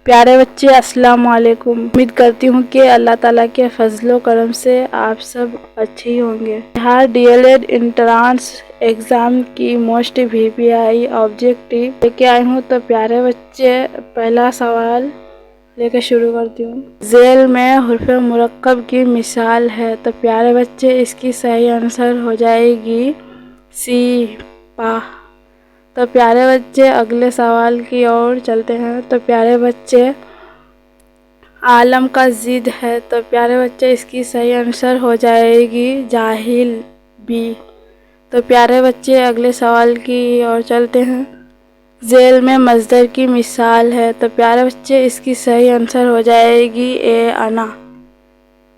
प्यारे बच्चे, अस्सलाम वालेकुम। उम्मीद करती हूँ कि अल्लाह ताला के फजलो करम से आप सब अच्छे ही होंगे। बिहार डीएलएड इंट्रांस एग्ज़ाम की मोस्ट VPI ऑब्जेक्टिव लेके आई हूँ। तो प्यारे बच्चे, पहला सवाल लेकर शुरू करती हूँ। जेल में हुर्फ मुरक्कब की मिसाल है। तो प्यारे बच्चे, इसकी सही आंसर हो जाएगी सी, पा। तो प्यारे बच्चे, अगले सवाल की ओर चलते हैं। तो प्यारे बच्चे, आलम का जिद है। तो प्यारे बच्चे, इसकी सही आंसर हो जाएगी जाहिल, बी। तो प्यारे बच्चे, अगले सवाल की ओर चलते हैं। जेल में मज़दर की मिसाल है। तो प्यारे बच्चे, इसकी सही आंसर हो जाएगी ए, अना।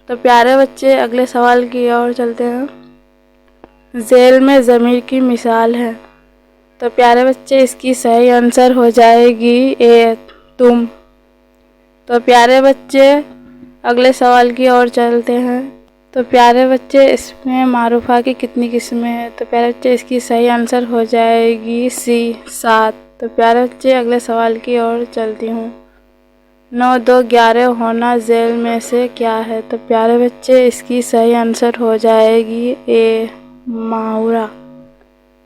तो प्यारे बच्चे, अगले सवाल की ओर चलते हैं। जेल में ज़मीर की मिसाल है। तो प्यारे बच्चे, इसकी सही आंसर हो जाएगी ए, तुम। तो प्यारे बच्चे, अगले सवाल की ओर चलते हैं। तो प्यारे बच्चे, इसमें मारूफा की कितनी किस्में हैं? तो प्यारे बच्चे, इसकी सही आंसर हो जाएगी सी, 7। तो प्यारे बच्चे, अगले सवाल की ओर चलती हूँ। 9, 2, 11 होना जेल में से क्या है? तो प्यारे बच्चे, इसकी सही आंसर हो जाएगी ए, माहुरा।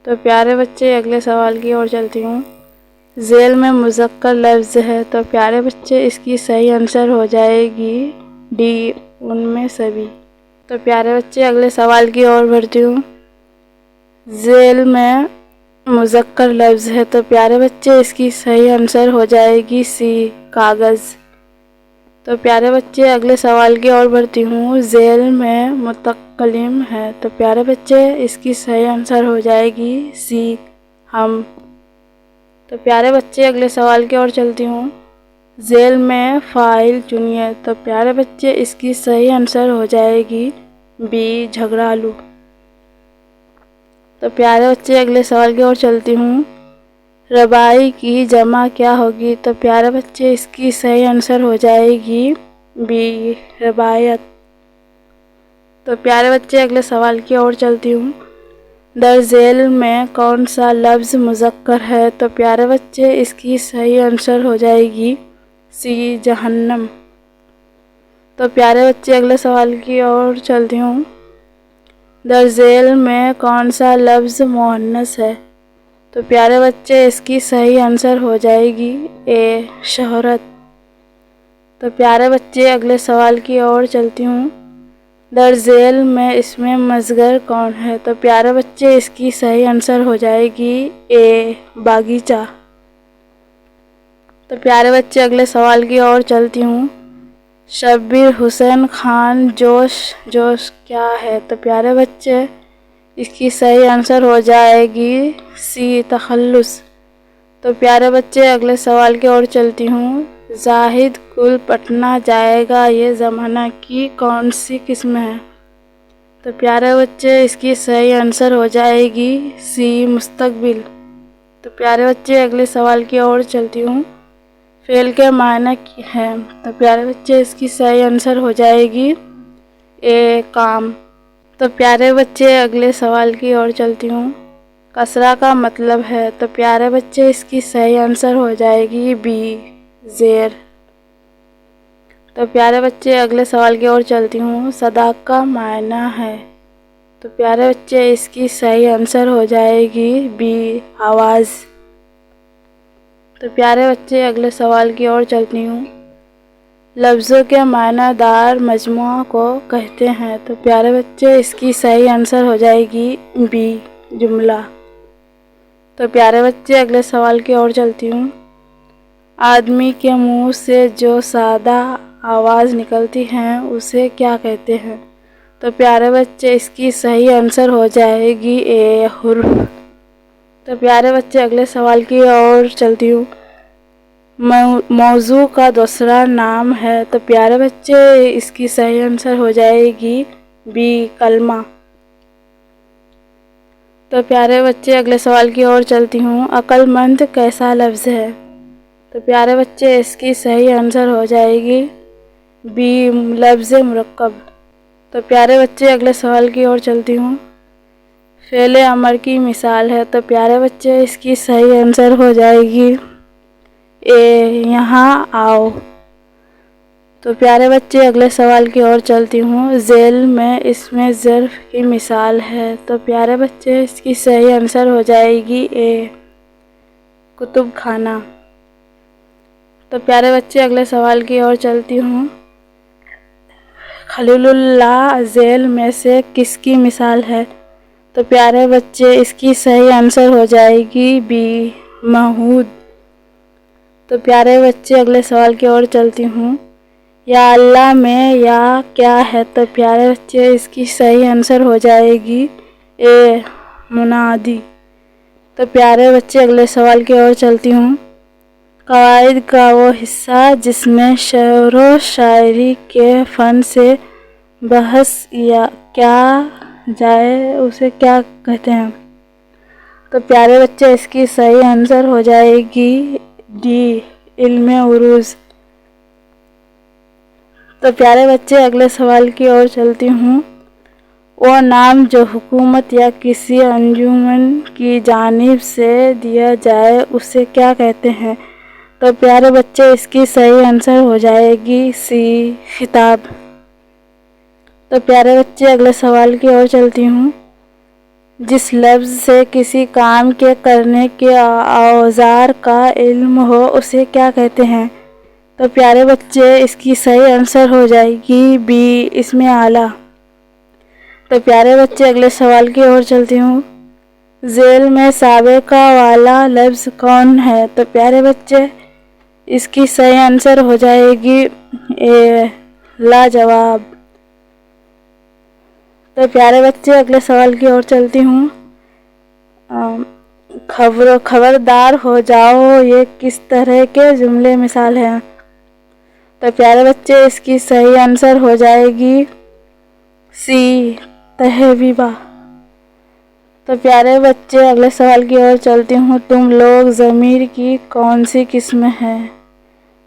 तो प्यारे बच्चे, अगले सवाल की ओर चलती हूँ। जेल में मुज़क्कर लफ्ज़ है। तो प्यारे बच्चे, इसकी सही आंसर हो जाएगी डी, उनमें सभी। तो प्यारे बच्चे, अगले सवाल की ओर बढ़ती हूँ। जेल में मुज़क्कर लफ्ज़ है। तो प्यारे बच्चे, इसकी सही आंसर हो जाएगी सी, कागज़। तो प्यारे बच्चे, अगले सवाल की ओर बढ़ती हूँ। जेल में मुतकल्लिम है। तो प्यारे बच्चे, इसकी सही आंसर हो जाएगी सी, हम। तो प्यारे बच्चे, अगले सवाल की ओर चलती हूँ। जेल में फ़ाइल चुनिए। तो प्यारे बच्चे, इसकी सही आंसर हो जाएगी बी, झगड़ालू। तो प्यारे बच्चे, अगले सवाल की ओर चलती हूँ। रबाई की जमा क्या होगी? तो प्यारे बच्चे, इसकी सही आंसर हो जाएगी बी, रबायत। तो प्यारे बच्चे, अगले सवाल की ओर चलती हूँ। दर जेल में कौन सा लफ्ज़ मुज़क्कर है? तो प्यारे बच्चे, इसकी सही आंसर हो जाएगी सी, जहन्नम। तो प्यारे बच्चे, अगले सवाल की ओर चलती हूँ। दर जेल में कौन सा लफ्ज़ मुअन्नस है? तो प्यारे बच्चे, इसकी सही आंसर हो जाएगी ए, शोहरत। तो प्यारे बच्चे, अगले सवाल की ओर चलती हूँ। दर जेल में इसमें मज़गर कौन है? तो प्यारे बच्चे, इसकी सही आंसर हो जाएगी ए, बागीचा। तो प्यारे बच्चे, अगले सवाल की ओर चलती हूँ। शब्बीर हुसैन खान जोश क्या है? तो प्यारे बच्चे, इसकी सही आंसर हो जाएगी सी, तखल्लुस। तो प्यारे बच्चे, अगले सवाल की ओर चलती हूँ। जाहिद कुल पटना जाएगा, ये ज़माना की कौन सी किस्म है? तो प्यारे बच्चे, इसकी सही आंसर हो जाएगी सी, मुस्तकबिल। तो प्यारे बच्चे, अगले सवाल की ओर चलती हूँ। फ़ेल के मायने है? तो प्यारे बच्चे, इसकी सही आंसर हो जाएगी ए, काम। तो प्यारे बच्चे, अगले सवाल की ओर चलती हूँ। कसरा का मतलब है? तो प्यारे बच्चे, इसकी सही आंसर हो जाएगी बी, ज़ेर। तो प्यारे बच्चे, अगले सवाल की ओर चलती हूँ। सदाक़त का मायना है? तो प्यारे बच्चे, इसकी सही आंसर हो जाएगी बी, आवाज़। तो प्यारे बच्चे, अगले सवाल की ओर चलती हूँ। लफ्ज़ों के मायनादार मजमुआ को कहते हैं? तो प्यारे बच्चे, इसकी सही आंसर हो जाएगी बी, जुमला। तो प्यारे बच्चे, अगले सवाल की ओर चलती हूँ। आदमी के मुंह से जो सादा आवाज़ निकलती है उसे क्या कहते हैं? तो प्यारे बच्चे, इसकी सही आंसर हो जाएगी ए, हुर्फ। तो प्यारे बच्चे, अगले सवाल की ओर चलती हूँ। मौजू का दूसरा नाम है? तो प्यारे बच्चे, इसकी सही आंसर हो जाएगी बी, कलमा। तो प्यारे बच्चे, अगले सवाल की ओर चलती हूँ। अक्लमंद कैसा लफ्ज़ है? तो प्यारे बच्चे, इसकी सही आंसर हो जाएगी बी, लफ्ज़ मुरक्कब। तो प्यारे बच्चे, अगले सवाल की ओर चलती हूँ। फ़ेल अमर की मिसाल है? तो प्यारे बच्चे, इसकी सही आंसर हो जाएगी ए यहाँ आओ। तो प्यारे बच्चे अगले सवाल की ओर चलती हूँ। झेल में इसमें ज़र्फ़ की मिसाल है। तो प्यारे बच्चे इसकी सही आंसर हो जाएगी ए कुतुब खाना। तो प्यारे बच्चे अगले सवाल की ओर चलती हूँ। खलीलुल्लाह झेल में से किसकी मिसाल है? तो प्यारे बच्चे इसकी सही आंसर हो जाएगी बी महमूद। तो प्यारे बच्चे अगले सवाल की ओर चलती हूँ। या अल्लाह में या क्या है? तो प्यारे बच्चे इसकी सही आंसर हो जाएगी ए मुनादी। तो प्यारे बच्चे अगले सवाल की ओर चलती हूँ। कवाइद का वो हिस्सा जिसमें शेर व शायरी के फ़न से बहस या क्या जाए उसे क्या कहते हैं? तो प्यारे बच्चे इसकी सही आंसर हो जाएगी डी इल्मे उरूज़। तो प्यारे बच्चे अगले सवाल की ओर चलती हूँ। वो नाम जो हुकूमत या किसी अंजुमन की जानिब से दिया जाए उसे क्या कहते हैं? तो प्यारे बच्चे इसकी सही आंसर हो जाएगी सी खिताब। तो प्यारे बच्चे अगले सवाल की ओर चलती हूँ। जिस लफ्ज़ से किसी काम के करने के औज़ार का इल्म हो उसे क्या कहते हैं? तो प्यारे बच्चे इसकी सही आंसर हो जाएगी बी इसमें आला। तो प्यारे बच्चे अगले सवाल की ओर चलती हूँ। झेल में साबिका वाला लफ्ज़ कौन है? तो प्यारे बच्चे इसकी सही आंसर हो जाएगी ए लाजवाब। तो प्यारे बच्चे अगले सवाल की ओर चलती हूँ। खबरदार हो जाओ ये किस तरह के जुमले मिसाल हैं? तो प्यारे बच्चे इसकी सही आंसर हो जाएगी सी तहवीबा। तो प्यारे बच्चे अगले सवाल की ओर चलती हूँ। तुम लोग ज़मीर की कौन सी किस्म है?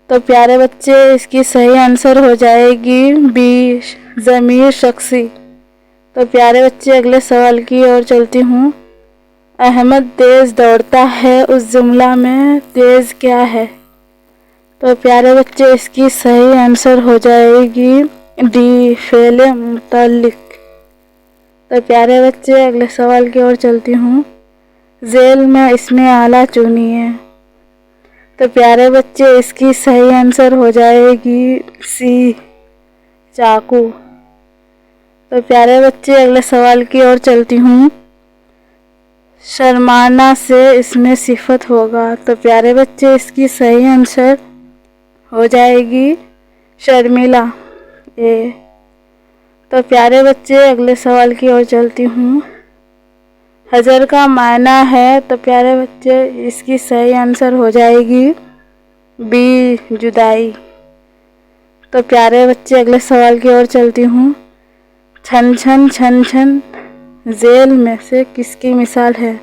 तो प्यारे बच्चे इसकी सही आंसर हो जाएगी बी ज़मीर शख्सी। तो प्यारे बच्चे अगले सवाल की ओर चलती हूँ। अहमद तेज़ दौड़ता है उस जुमला में तेज़ क्या है? तो प्यारे बच्चे इसकी सही आंसर हो जाएगी डी फ़ेल मुतल्लिक। तो प्यारे बच्चे अगले सवाल की ओर चलती हूँ। झेल में इसमें आला चुनिए। तो प्यारे बच्चे इसकी सही आंसर हो जाएगी सी चाकू। तो प्यारे बच्चे अगले सवाल की ओर चलती हूँ। शर्माना से इसमें सिफत होगा। तो प्यारे बच्चे इसकी सही आंसर हो जाएगी शर्मिला ए। तो प्यारे बच्चे अगले सवाल की ओर चलती हूँ। हजर का मायना है। तो प्यारे बच्चे इसकी सही आंसर हो जाएगी बी जुदाई। तो प्यारे बच्चे अगले सवाल की ओर चलती हूँ। छन छन छन छन झेल में से किसकी मिसाल है?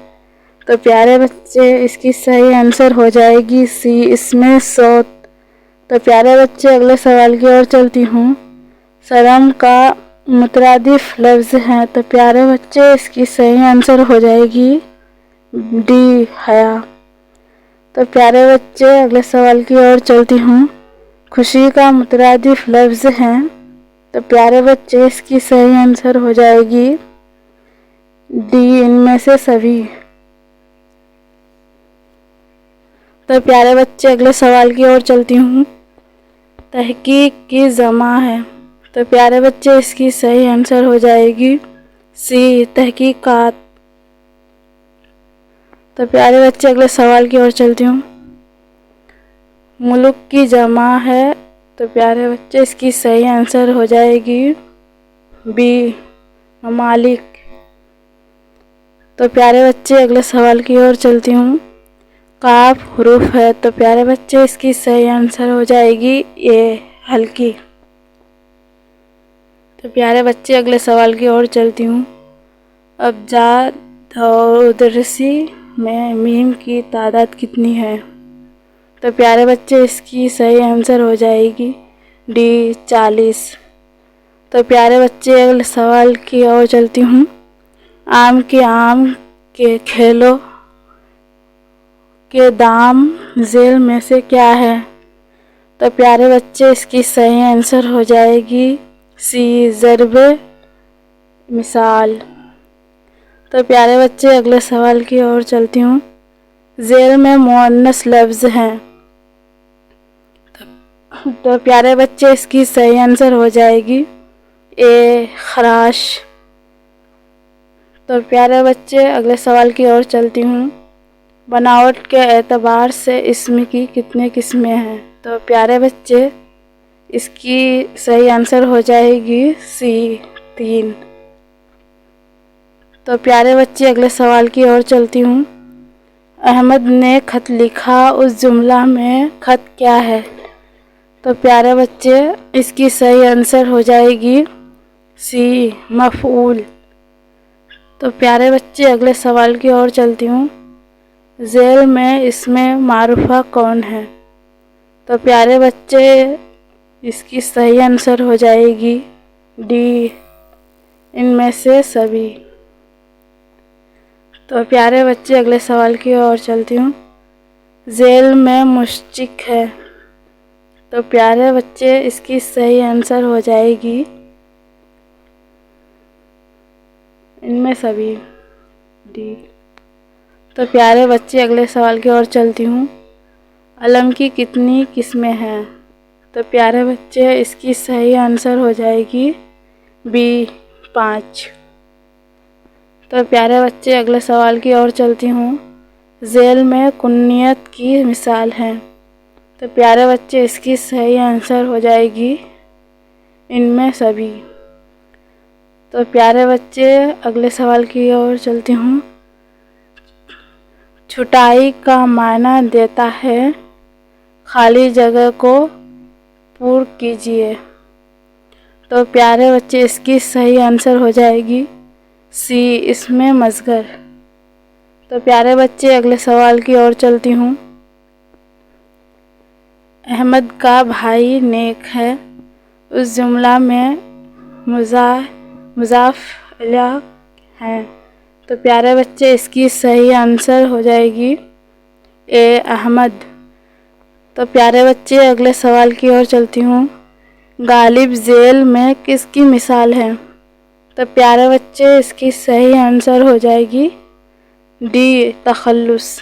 तो प्यारे बच्चे इसकी सही आंसर हो जाएगी सी इसमें सौत। तो प्यारे बच्चे अगले सवाल की ओर चलती हूँ। शर्म का मुतरादिफ लफ्ज़ है। तो प्यारे बच्चे इसकी सही आंसर हो जाएगी डी हया। तो प्यारे बच्चे अगले सवाल की ओर चलती हूँ। खुशी का मुतरादिफ लफ्ज़ है। तो प्यारे बच्चे इसकी सही आंसर हो जाएगी डी इनमें से सभी। तो प्यारे बच्चे अगले सवाल की ओर चलती हूँ। तहकीक की जमा है। तो प्यारे बच्चे इसकी सही आंसर हो जाएगी सी तहकीकात। तो प्यारे बच्चे अगले सवाल की ओर चलती हूँ। मुल्क की जमा है। तो प्यारे बच्चे इसकी सही आंसर हो जाएगी बी ममालिक। तो प्यारे बच्चे अगले सवाल की ओर चलती हूँ। काफ हरूफ है। तो प्यारे बच्चे इसकी सही आंसर हो जाएगी ए हल्की। तो प्यारे बच्चे अगले सवाल की ओर चलती हूँ। अबजाद और उदरसी में मीम की तादाद कितनी है? तो प्यारे बच्चे इसकी सही आंसर हो जाएगी डी 40। तो प्यारे बच्चे अगले सवाल की ओर चलती हूँ। आम के खेलों के दाम झेल में से क्या है? तो प्यारे बच्चे इसकी सही आंसर हो जाएगी सी, ज़रबे मिसाल। तो प्यारे बच्चे अगले सवाल की ओर चलती हूँ। झेल में मुअन्नस लफ्ज़ हैं, तो प्यारे बच्चे इसकी सही आंसर हो जाएगी ए, खराश। तो प्यारे बच्चे अगले सवाल की ओर चलती हूँ। बनावट के एतबार से इसम की कितने किस्में हैं? तो प्यारे बच्चे इसकी सही आंसर हो जाएगी सी, 3। तो प्यारे बच्चे अगले सवाल की ओर चलती हूँ। अहमद ने खत लिखा, उस जुमला में खत क्या है? तो प्यारे बच्चे इसकी सही आंसर हो जाएगी सी, मफ़ऊल। तो प्यारे बच्चे अगले सवाल की ओर चलती हूँ। झेल में इसमें मारूफा कौन है? तो प्यारे बच्चे इसकी सही आंसर हो जाएगी डी, इनमें से सभी। तो प्यारे बच्चे अगले सवाल की ओर चलती हूँ। झेल में मुश्तिक है, तो प्यारे बच्चे इसकी सही आंसर हो जाएगी इनमें सभी, डी। तो प्यारे बच्चे अगले सवाल की ओर चलती हूँ। अलम की कितनी किस्में हैं? तो प्यारे बच्चे इसकी सही आंसर हो जाएगी बी, 5। तो प्यारे बच्चे अगले सवाल की ओर चलती हूँ। झेल में कुन्नियत की मिसाल है, तो प्यारे बच्चे इसकी सही आंसर हो जाएगी इनमें सभी। तो प्यारे बच्चे अगले सवाल की ओर चलती हूँ। छुटाई का माना देता है, खाली जगह को पूर्ण कीजिए। तो प्यारे बच्चे इसकी सही आंसर हो जाएगी सी, इसमें मज़गर। तो प्यारे बच्चे अगले सवाल की ओर चलती हूँ। अहमद का भाई नेक है, उस जुमला में मुज़ाफ इलैह है। तो प्यारे बच्चे इसकी सही आंसर हो जाएगी ए, अहमद। तो प्यारे बच्चे अगले सवाल की ओर चलती हूँ। गालिब झेल में किसकी मिसाल है? तो प्यारे बच्चे इसकी सही आंसर हो जाएगी डी, तखल्लुस।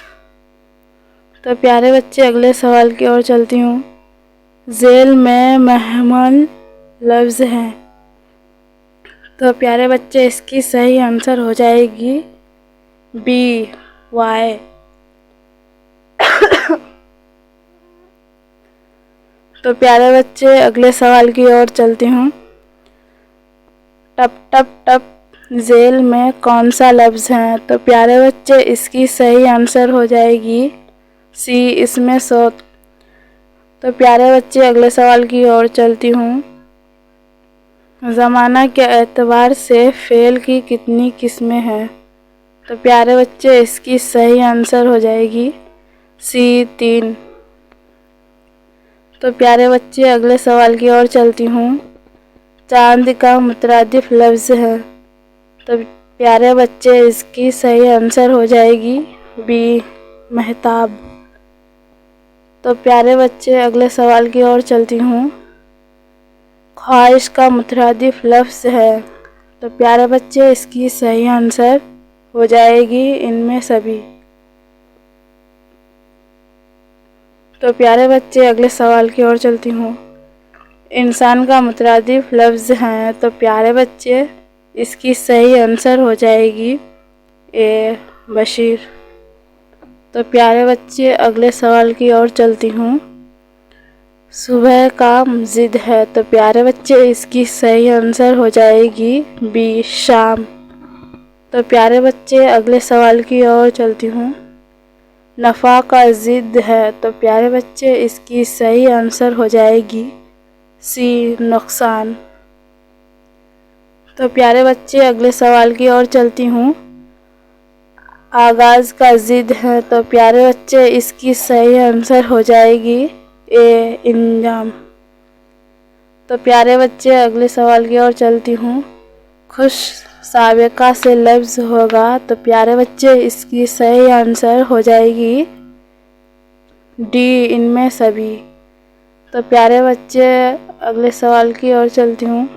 तो प्यारे बच्चे अगले सवाल की ओर चलती हूँ। झेल में मेहमान लफ्ज़ हैं, तो प्यारे बच्चे इसकी सही आंसर हो जाएगी बी, वाई। तो प्यारे बच्चे अगले सवाल की ओर चलती हूँ। टप टप टप झेल में कौन सा लफ्ज़ है? तो प्यारे बच्चे इसकी सही आंसर हो जाएगी सी, इसमें सौत। तो प्यारे बच्चे अगले सवाल की ओर चलती हूँ। ज़माना के एतबार से फ़ेल की कितनी किस्में हैं? तो प्यारे बच्चे इसकी सही आंसर हो जाएगी सी, 3। तो प्यारे बच्चे अगले सवाल की ओर चलती हूँ। चांद का मुतरादिफ लफ्ज़ है, तो प्यारे बच्चे इसकी सही आंसर हो जाएगी बी, महताब। तो प्यारे बच्चे अगले सवाल की ओर चलती हूँ। ख्वाहिश का मुतरादिफ लफ्ज़ है, तो प्यारे बच्चे इसकी सही आंसर हो जाएगी इनमें सभी। तो प्यारे बच्चे अगले सवाल की ओर चलती हूँ। इंसान का मुतरादिफ लफ्ज़ हैं, तो प्यारे बच्चे इसकी सही आंसर हो जाएगी ए, बशीर। तो प्यारे बच्चे अगले सवाल की ओर चलती हूँ। सुबह का ज़िद है, तो प्यारे बच्चे इसकी सही आंसर हो जाएगी बी, शाम। तो प्यारे बच्चे अगले सवाल की ओर चलती हूँ। नफ़ा का ज़िद है, तो प्यारे बच्चे इसकी सही आंसर हो जाएगी सी, नुकसान। तो प्यारे बच्चे अगले सवाल की ओर चलती हूँ। आगाज़ का ज़िद है, तो प्यारे बच्चे इसकी सही आंसर हो जाएगी ए, इंजाम। तो प्यारे बच्चे अगले सवाल की ओर चलती हूँ। खुश साबिक़ा से लफ्ज़ होगा, तो प्यारे बच्चे इसकी सही आंसर हो जाएगी डी इनमें सभी। तो प्यारे बच्चे अगले सवाल की ओर चलती हूँ।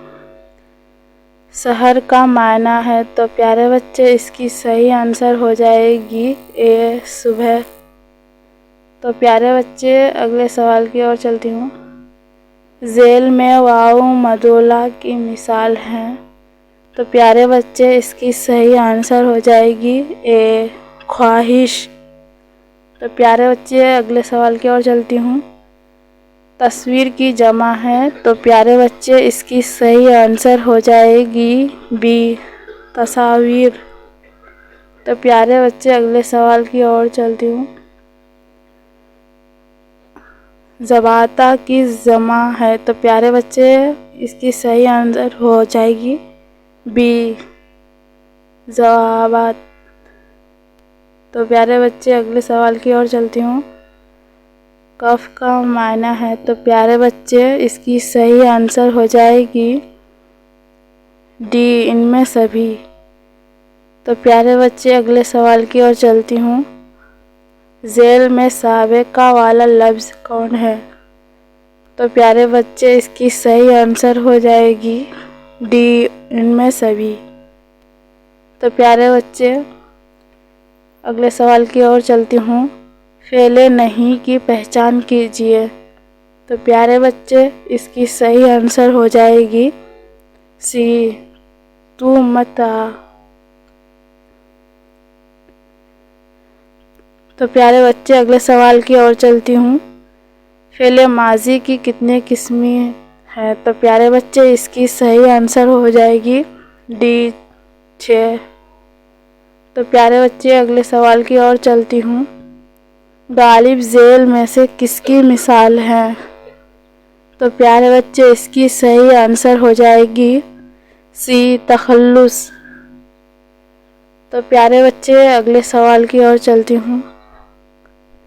शहर का मायना है, तो प्यारे बच्चे इसकी सही आंसर हो जाएगी ए सुबह। तो प्यारे बच्चे अगले सवाल की ओर चलती हूँ। जेल में वाव मदोला की मिसाल हैं, तो प्यारे बच्चे इसकी सही आंसर हो जाएगी ए ख्वाहिश। तो प्यारे बच्चे अगले सवाल की ओर चलती हूँ। तस्वीर की जमा है, तो प्यारे बच्चे इसकी सही आंसर हो जाएगी बी तस्वीर। तो प्यारे बच्चे अगले सवाल की ओर चलती हूँ। ज़बाता की जमा है, तो प्यारे बच्चे इसकी सही आंसर हो जाएगी बी ज़वाबात। तो प्यारे बच्चे अगले सवाल की ओर चलती हूँ। कफ का मायना है, तो प्यारे बच्चे इसकी सही आंसर हो जाएगी डी इनमें सभी। तो प्यारे बच्चे अगले सवाल की ओर चलती हूँ। जेल में साबिका वाला लफ्ज़ कौन है? तो प्यारे बच्चे इसकी सही आंसर हो जाएगी डी इनमें सभी। तो प्यारे बच्चे अगले सवाल की ओर चलती हूँ। फेले नहीं की पहचान कीजिए। तो प्यारे बच्चे इसकी सही आंसर हो जाएगी सी तू मत आ। तो प्यारे बच्चे अगले सवाल की ओर चलती हूँ। फेले माजी की कितने किस्में हैं? तो प्यारे बच्चे इसकी सही आंसर हो जाएगी डी 6। तो प्यारे बच्चे अगले सवाल की ओर चलती हूँ। गालिब जेल में से किसकी मिसाल है? तो प्यारे बच्चे इसकी सही आंसर हो जाएगी सी तखल्लुस। तो प्यारे बच्चे अगले सवाल की ओर चलती हूँ।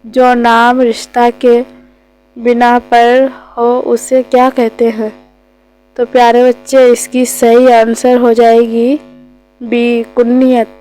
जो नाम रिश्ता के बिना पर हो उसे क्या कहते हैं? तो प्यारे बच्चे इसकी सही आंसर हो जाएगी बी कुन्नियत।